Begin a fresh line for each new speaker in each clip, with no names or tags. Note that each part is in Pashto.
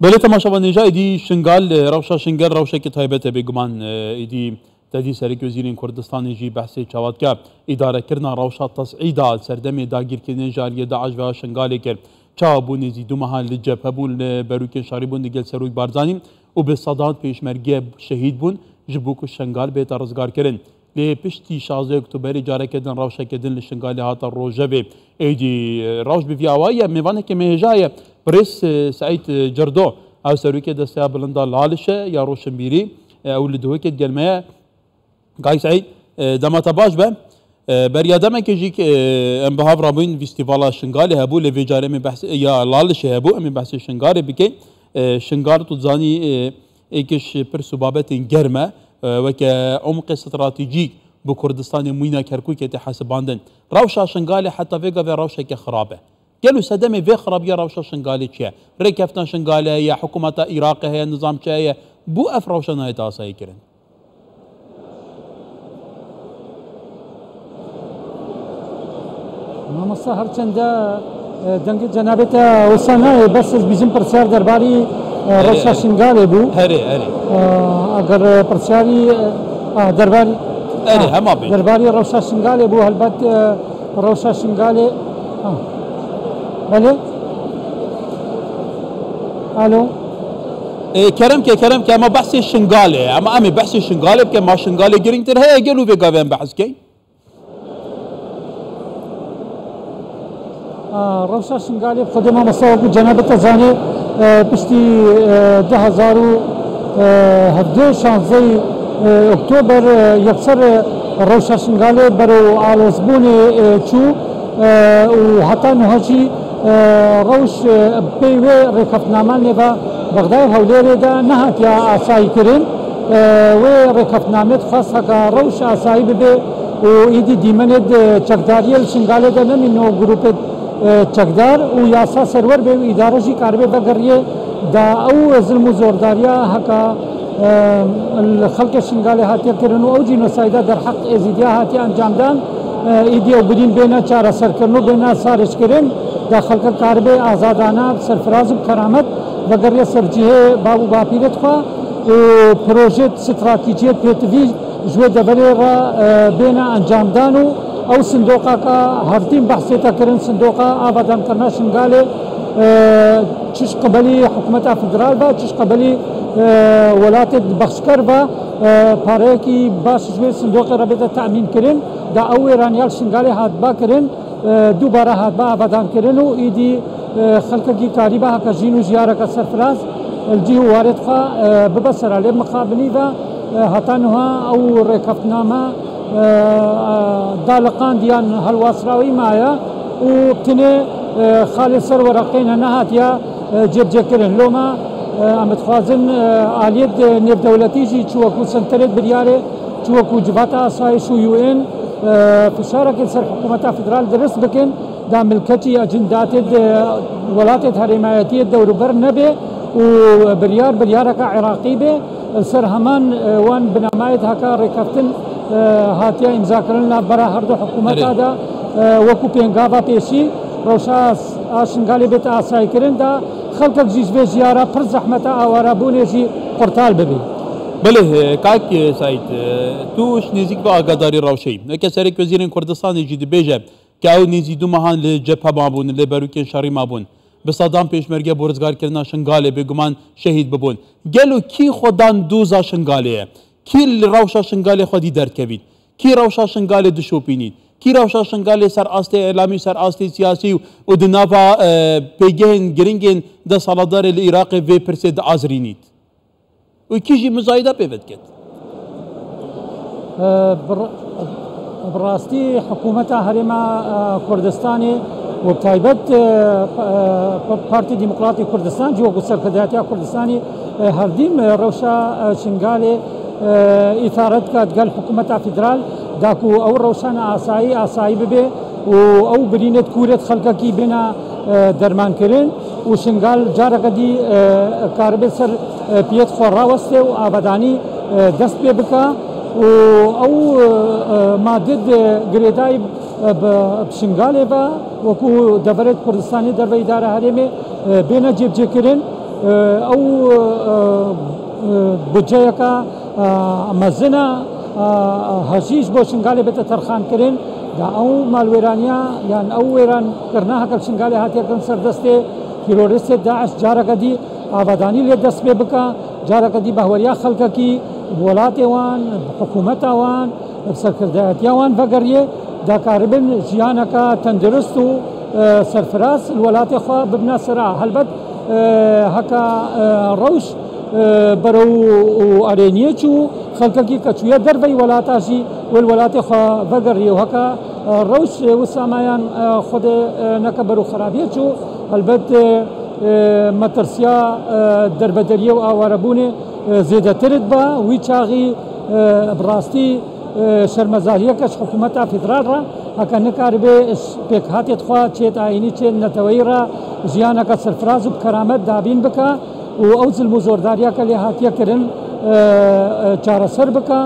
بله تماشاوان نجا ایدی شنگال روشا شنگال روشا که تایبت بگمان ایدی تدی سرک وزیرین کردستان جی بحث چواد که اداره کرنا روشا تصعیدا سردم داگیر کردن جالی داعش و شنگال کرد چابون زیدو محل جبهه بون بروک شاری بون دیگل سروی بارزانی و به صدات پیشمرگی شهید بون جبوک شنگال به ترزگار کردن لی پشتی 16 اکتبر جاره کردن روشا کردن لشنگال هاتا روجه ایدی روش بفیاوایی میوانه که مهجای بريس سعيد جردو او سرويكي دستيا بلندا لالشه يا روشنبيري او لدوكي دجلميا قاي سعيد دما تباش به بريا دما كيجيك ام بهاف رابين فيستيفالا شنغالي هبو لفيجاري من بحث يا لالشه هبو من بحث شنغاري بكي شنغار تزاني ايكش برسوبابت جرمه وك عمق استراتيجيك بكردستان موينا كركوكي تحسباندن روشا شنغالي حتى فيغا في روشا كخرابه قالوا سدمي في خراب يا روشا شنغالي تشيا ريكفتان شنغالي يا حكومة العراق هي النظام تشيا بو اف روشا نايت اساي كرن
ما مصهر چندا دنگ جنابتا وسنا بس بيزم پرچار درباري روشا شنغالي بو
هري
اگر پرچاري درباري
هما بي
درباري روشا شنغالي بو هلبت روشا شنغالي بله الو
كرم كي اما بحث الشنغالي اما امي بحث الشنغالي بكي ما شنغالي جرينتر هي قالوا في قابين بحث كي
روشا شنغالي خدمه مصوب جناب تزاني بشتي 2017 شانزي اكتوبر يكسر روشا شنغالي برو على زبوني تشو وحتى نهجي روش بيوي ركفنامه نبا بغداد هوليري دا نهت يا اساي كرين وركفنامه خاصه روش اساي بي وايدي ديمند چقداريل شنغالي دا نمنو جروب چقدار وياسا سرور بي اداره جي كاربي بغريه دا او ظلم زورداريا هكا الخلق شنغالي هاتي كرن او جي نسايدا در حق ازيديا هاتي انجام دان ایدی و بدین بینا چاره سرکرنو بینا سارش کرن داخل کر کاربه آزادانه سرفراز و کرامت وگریا سرجیه بابو باپیرت خوا و پروژه استراتژی پیتوی جوه دبری را بینا انجام دانو او صندوقا کا هر تیم بحثی تا کرن صندوقا آبادان کرنا شنگاله چش قبلی حکومت فدرال با چش قبلی ولایت بخشکر با پاره کی باش جوه صندوق رابطه تأمین کرن دا او ایرانیال شنگالی هات با کرن دوباره هات با آبادان کرن و ایدی خلق کی کاریبا هکا جینو جیاره کا سرفراز الجیو وارد خوا ببصر علی مقابلی و هتانوها او رکفتنامه دالقان دیان هلواسراوی مایا و بتنه خالد سر ورقین نهات یا جب جکرن لوما امت خوازن آلیت نف دولتی جی چوکو سنترت بریاره چوکو جبهه آسایش و یو ان فشارك سر حكومة فدرال درس بكن دا ملكتي اجندات ولات حمايتيه دور بر نبي وبريارك عراقي به سر همان وان بنمايت هكا ركفتن هاتيا امضا كرنا برا هردو حكومه هذا وكو بينغابا بيشي روشا شنغالي بيت اساي كرن دا خلقك جيش به زياره پر زحمه اوارا بونجي قرطال ببي
بله كاك سعيد توش نزيك بآقاداري روشي كسرك وزيرين كردستان جدي بيجا كاو نزيدو مهان لجبهه مابون لبروكين شاري مابون بصدام پیشمرگی بورزگار کردن شنگاله بگمان شهید ببون گلو کی خودان دوزا شنگاله کی روشا شنگاله خودی درد کوید کی روشا شنگاله دشوپینید کی روشا شنگاله سر آسته اعلامی سر آسته سیاسی و دنافا پیگهن گرینگن ده سالادار العراق و پرسید آزرینید و کیجی مزایده پیوت کرد
براستی حکومت هرما کردستانی و تایبت پارتی دموکراتی کردستان جو سرکرداتی کردستانی هردیم روشا شنگاله اثارت کرد قال حکومت فدرال داکو او روشان آسایی ببه و او برینت کورت خلقه کی بنا درمان کرن و شنگال جارقدی کاربه سر پیت خور راوسته و آبادانی دست پی بکا و او مادد گریدای بشنگاله با وكو دبرت كردستاني درب إدارة هرمي بين جيب جكرن ئەو بودجەیەکە مەزنە هەژیش بۆ شنگالێ بێتە تەرخانکردن دا ئەو ماڵوێرانیا یان ئەو وێرانکردنا هەکە شنگالێ هاتیەکەن سەردەستێ تیرۆریستێ داعش جارەکە دی ئابادانی لێ دەست پێ بکە جارەکە دی بەهوەریا خەڵکەکی وڵاتێوان حکوومەتاوان سەرکردایەتیاوان بەگەڕیێ داکاربن ژیانەکە تەندروست و سەرفراز وڵاتی خوا ببنە سەرا هەلبەت هەکە ڕەوش بەرەو ئەرێنیەک و خەڵکەکی کە چوویە دەربەی وڵاتاشی وڵاتی خوا بەگەڕیێ و هەکە ڕەوش وسامایان خودێ نەکە بەرەو خراپیەک و هەلبەت مەترسیا دەربەدەریە و ئاوارەبوونێ زێدەترت بە وی چاغی بڕاستی شەرمەزاریەکەش حکوومەتا فیدراڵڕە هەکە نکاربێ پێک هاتێت خوا چێت ئاینی چێت نەتەوەیڕە ژیانەکە سەرفراز و بکەرامەت دابین بکە و ئەو زلم و زۆرداریەکە لێ هاتیەکردن چارەسەر بکە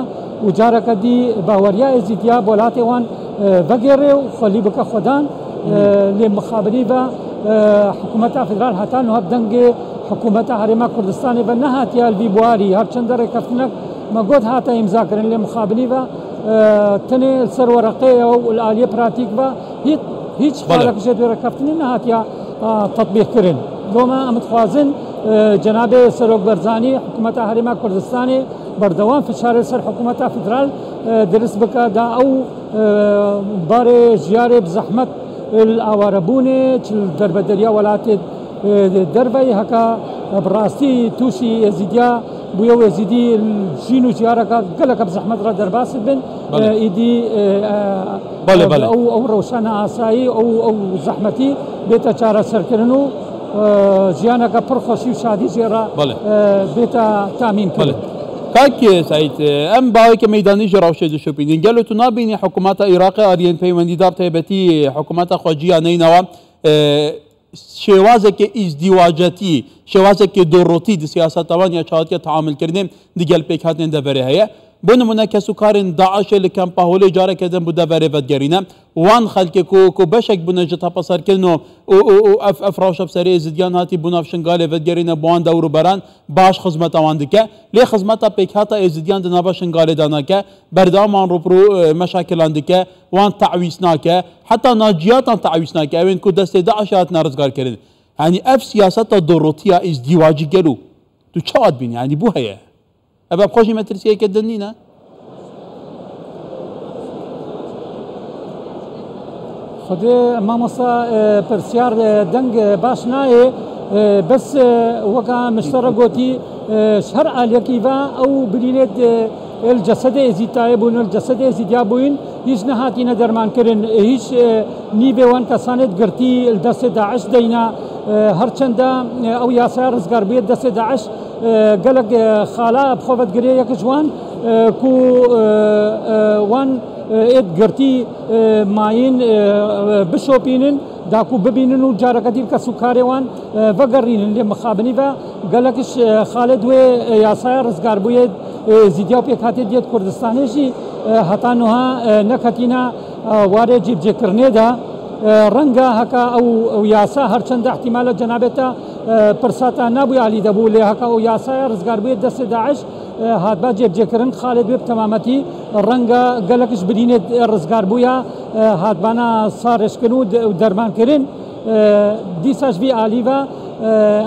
و جارەکە دی باوەریا ئێزیدیا وڵاتێوان بەگێڕێ و خۆلی بکە خۆدان لێ مخابری بە حکوومەتا فیدراڵ هەتان و هەب دەنگێ حکوومەتە هەرێما کوردستانی بە نەهاتیە ئەلوی بواری هەرچەندە ڕێکەوتنەک مەگوت هاتە ئیمزاکردن لێ مخابری بە تنێ سەر وەرەقەیە و ئالیە پراتیک بە هیچ خاڵەکشێ دوێرەکەوتنی نەهاتیە تەطبیقکردن بۆمە ئەمتخوازن جەنابێ سەرۆک بەرزانی حکوومەتە هەرێما کوردستانی بەردەوام فشارە سەر حکوومەتە فیدراڵ دروست بکە دا ئەو بارێ ژیارێ بزەحمەت ئاوارەبوونێ دەربەدەریا وڵاتێ دەربەی هەکە بڕاستی تووشی ئێزیدیا بووە وێزیدی ژین و ژیارەکە گەلەکە بزەحمەتڕە دەرباست بن ئیدی ئەو ڕەوشانە ئاسایی ئەو زەحمەتی بێتە چارەسەرکردن و ژیانەکە پڕخۆشی و شادی ژێرە بێتە تامینکردن.
کاکی سعید ئەم باوێکە مەیدانیژە ڕەوشێ دشۆپینین گەل و تو نابینی حکوومەتە عێراقی ئاریێن پەیوەندیدار تایبەتی حکوومەتە خۆجییانەینەوە شێوازێکی ئیزدیواجەتی شێوازێکی دۆڕۆتی دی سیاسەتەوان یا چاوەتیە تەعاملکردن دیگەل پێک هاتنێن دەڤەرێ هەیە بۆ نمونە کەسوکارن داعشێ لە کەمپا هەولێ جارێکەدەن بوو دەڤەرێ بەدگەرینە وان خەلکێک و بەشێک بوونە جە تەپەسەرکردن و ئەف ڕەوشەبسەرێ ئێزیدیان هاتی بوو ناو شنگالێ بەدگەرینە بۆوان دەوروبەران باش خزمەتەوان دکە لێ خزمەتە پێک هاتە ئێزیدیان دنابە شنگالێدا ناکە بەردەوامان ڕوبڕوو مەشاکلان دکە وان تەعویز ناکە حتا ناجیاتان تەعویز ناکە ئەوێن کو دەستێ داعش هاتنە ڕزگارکردن هەنی ئەف سیاسەتە دۆڕۆتیە ئیزدیواجی گەل و تو چاوات بینی هەنی بوو هەیە ئەبە بخۆشی مەترسیەکە دنینە
خودێ مامۆستا پرسیار دەنگ باش نایە بەس وەکە مشتەڕە گوتی هەر ئالەکی بە ئەو برینێت الجەسەدە ئێزیدتایە بوون الجەسەدە ئێزیدیا بووین هیچ نەهاتینە دەرمانکردن هیچ نیبێوان کەسانێت گرتی دەستێ داعش دەینا هەرچەندە ئەو یاسای ڕزگار بێت دەستێ داعش گەلک خاڵا بخۆبەتگرێ یەکە جوان کو وان ئێت گرتی ماین بشۆپینن داکو ببینن و جارەکە دیر کە سوکارێوان بەگەڕینن لێ مخابنی بە گەلەکش خاڵێ دوێ یاسایە ڕزگار بووێت زیدیا و پێک هاتێت دێت کوردستانێژی هەتانوها نەکەتینە وارێ جیبجێکردنێدا ڕەنگە هەکە ئەو یاسا هەرچەندە احتیمالە جەنابێتە پرساتە نابووی عالی دەبوو لێ هەکە ئەو یاسایە ڕزگار بووێت دەستی داعش هاتبا جێبجێکردن خاڵێت بێ تەمامەتی ڕەنگە گەلەکش بدینێت ڕزگار بووە هاتبانە ساڕێشکردن و دەرمانکردن دیساشبی عالیڤە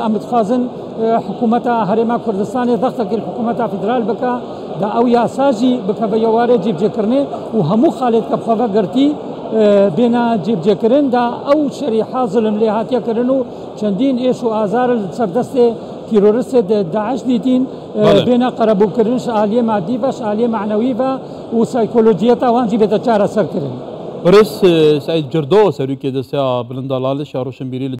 ئەم دخوازن حکوومەتە هەرێما کوردستانی دەختەکرد حکوومەتە فیدراڵ بکە دا ئەو یاساژی بکە بە یەوارێ جێبجێکردنێ و هەموو خاڵێت کە بخۆڤە گرتی بێنە جێبجێکردن دا ئەو شەریحا زلم لێ هاتیەکردن و چەندین ئێش و ئازار سەردەستێ تیرۆریستێ داعش دیتین بێنە قەرەبووکردنش ئالیە مادی بەش ئالیە معنەوی بە و سایکۆلۆجیەتە وانجی بێتە چارەسەرکردن.
ڕێز سعید جردۆ سەرروکی دەستیا بلندەڵالش یا ڕۆشنبیری